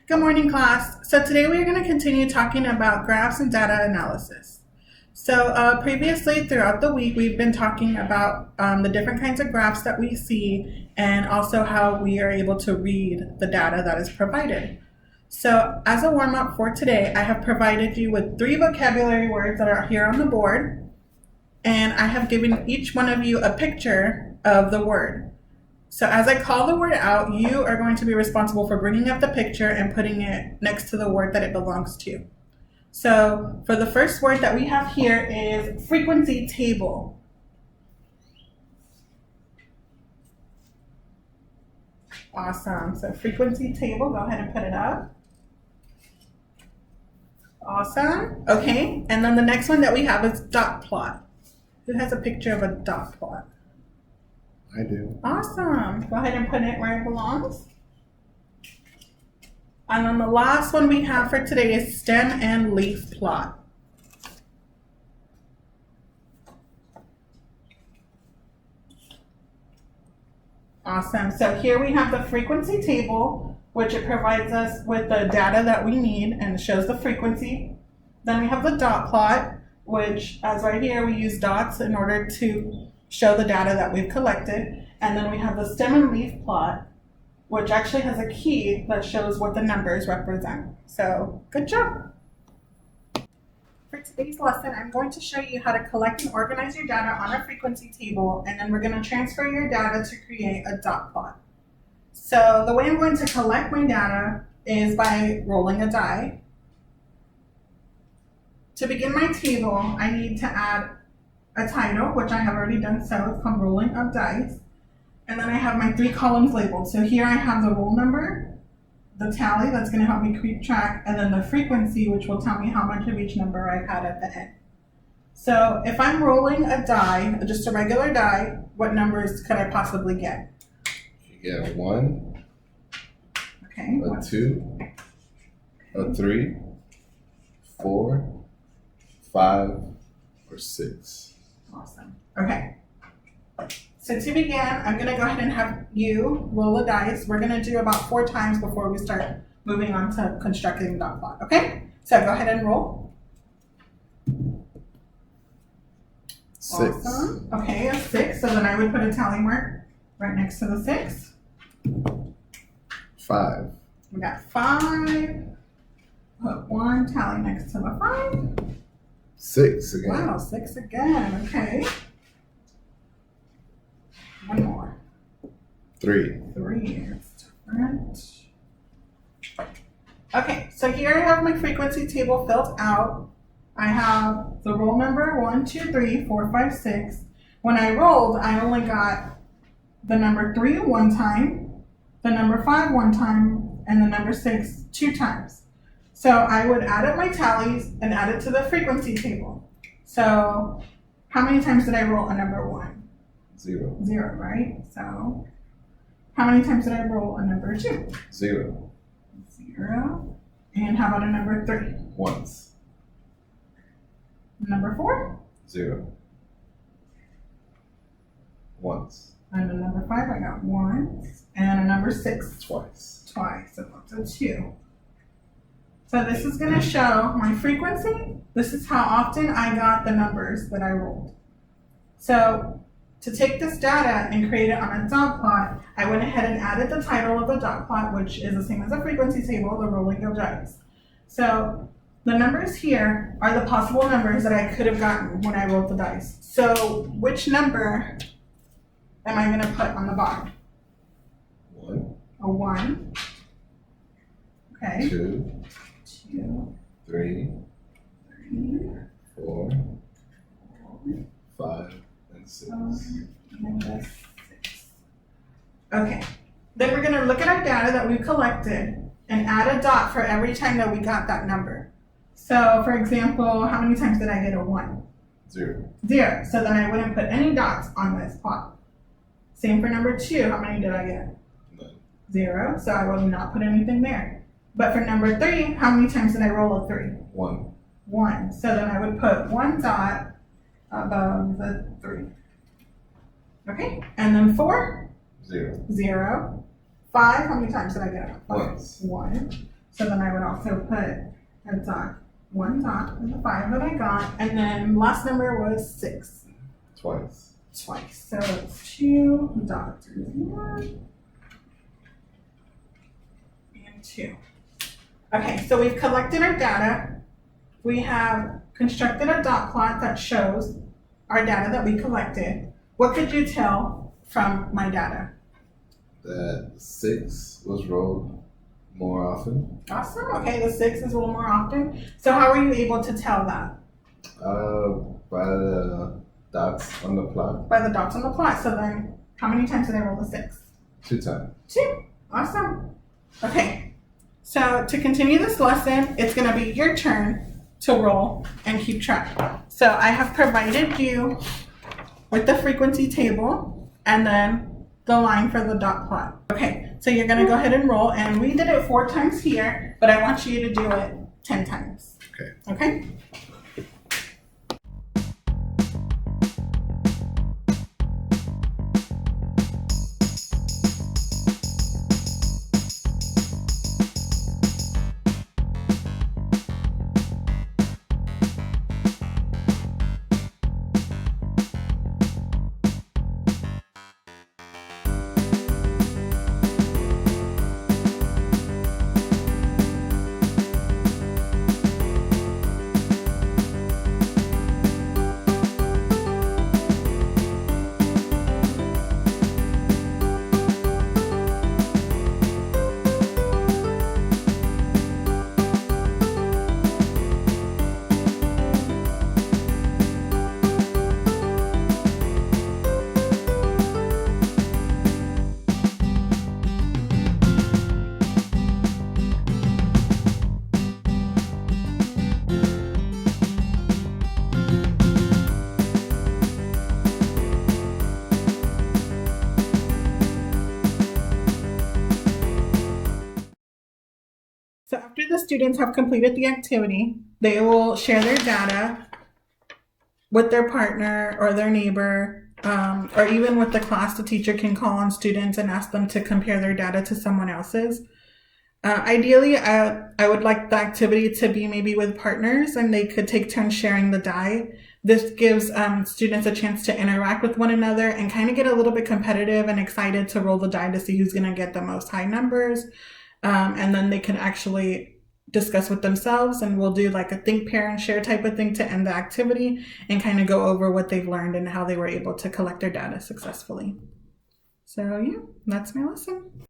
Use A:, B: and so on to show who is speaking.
A: Good morning, class. So today we are going to continue talking about graphs and data analysis. So previously throughout the week, we've been talking about the different kinds of graphs that we see and also how we are able to read the data that is provided. So as a warm-up for today, I have provided you with 3 vocabulary words that are here on the board, and I have given each one of you a picture of the word. So as I call the word out, you are going to be responsible for bringing up the picture and putting it next to the word that it belongs to. So for the first word that we have here is frequency table. Awesome. So frequency table, go ahead and put it up. Awesome. Okay. And then the next one that we have is dot plot. Who has a picture of a dot plot?
B: I do.
A: Awesome. Go ahead and put it where it belongs. And then the last one we have for today is stem and leaf plot. Awesome. So here we have the frequency table, which it provides us with the data that we need and shows the frequency. Then we have the dot plot, which as right here, we use dots in order to show the data that we've collected. And then we have the stem and leaf plot, which actually has a key that shows what the numbers represent. So good job. For today's lesson, I'm going to show you how to collect and organize your data on a frequency table, and then we're going to transfer your data to create a dot plot. So the way I'm going to collect my data is by rolling a die. To begin my table, I need to add a title, which I have already done so. It's called rolling of dice. And then I have my 3 columns labeled. So here I have the roll number, the tally that's going to help me keep track, and then the frequency, which will tell me how much of each number I've had at the end. So if I'm rolling a die, just a regular die, what numbers could I possibly get?
B: You get a 1,
A: Okay.
B: a 2, a 3, 4, 5, or 6.
A: Awesome. Okay. So to begin, I'm going to go ahead and have you roll a dice. We're going to do about 4 times before we start moving on to constructing the dot plot. Okay? So go ahead and roll.
B: 6.
A: Awesome. Okay, a 6. So then I would put a tally mark right next to the 6.
B: 5.
A: We got 5. Put 1 tally next to the 5.
B: 6 again.
A: Wow, 6 again. Okay. 1 more.
B: 3.
A: 3 is different. Okay, so here I have my frequency table filled out. I have the roll number 1, 2, 3, 4, 5, 6. When I rolled, I only got the number 3 1 time, the number 5 1 time, and the number 6 2 times. So I would add up my tallies and add it to the frequency table. So how many times did I roll a number 1?
B: 0.
A: 0, right? So how many times did I roll a number 2?
B: 0.
A: 0. And how about a number 3?
B: Once.
A: Number 4?
B: 0. Once.
A: And a number 5, I got 1. And a number 6?
B: Twice.
A: Twice. So that's a 2. So this is going to show my frequency. This is how often I got the numbers that I rolled. So to take this data and create it on a dot plot, I went ahead and added the title of the dot plot, which is the same as a frequency table, the rolling of dice. So the numbers here are the possible numbers that I could have gotten when I rolled the dice. So which number am I going to put on the bottom?
B: 1.
A: A 1. Okay.
B: 2.
A: 2,
B: 3.
A: 3,
B: 4. 5. And 6.
A: and a 6. Okay. Then we're going to look at our data that we've collected and add a dot for every time that we got that number. So, for example, how many times did I get a 1?
B: 0.
A: 0. So then I wouldn't put any dots on this plot. Same for number 2. How many did I get?
B: None.
A: 0. So I will not put anything there. But for number 3, how many times did I roll a 3?
B: 1.
A: 1. So then I would put 1 dot above the 3. Okay, and then 4?
B: 0.
A: 0. 5, how many times did I get it?
B: Once.
A: 1. So then I would also put a dot, one dot for the 5 that I got, and then last number was 6.
B: Twice.
A: Twice. So it's 2 dots. 1 and 2. Okay, so we've collected our data. We have constructed a dot plot that shows our data that we collected. What could you tell from my data?
B: That 6 was rolled more often.
A: Awesome. Okay, the 6 is a little more often. So how were you able to tell that?
B: By the dots on the plot.
A: By the dots on the plot. So then how many times did I roll the 6?
B: 2 times.
A: 2. Awesome. Okay. So to continue this lesson, it's going to be your turn to roll and keep track. So I have provided you with the frequency table and then the line for the dot plot. Okay, so you're gonna go ahead and roll, and we did it 4 times here, but I want you to do it 10 times.
B: Okay.
A: Okay? So after the students have completed the activity, they will share their data with their partner or their neighbor, or even with the class. The teacher can call on students and ask them to compare their data to someone else's. Ideally, I would like the activity to be maybe with partners, and they could take turns sharing the die. This gives students a chance to interact with one another and kind of get a little bit competitive and excited to roll the die to see who's going to get the most high numbers. And then they can actually discuss with themselves, and we'll do like a think, pair, and share type of thing to end the activity and kind of go over what they've learned and how they were able to collect their data successfully. So yeah, that's my lesson.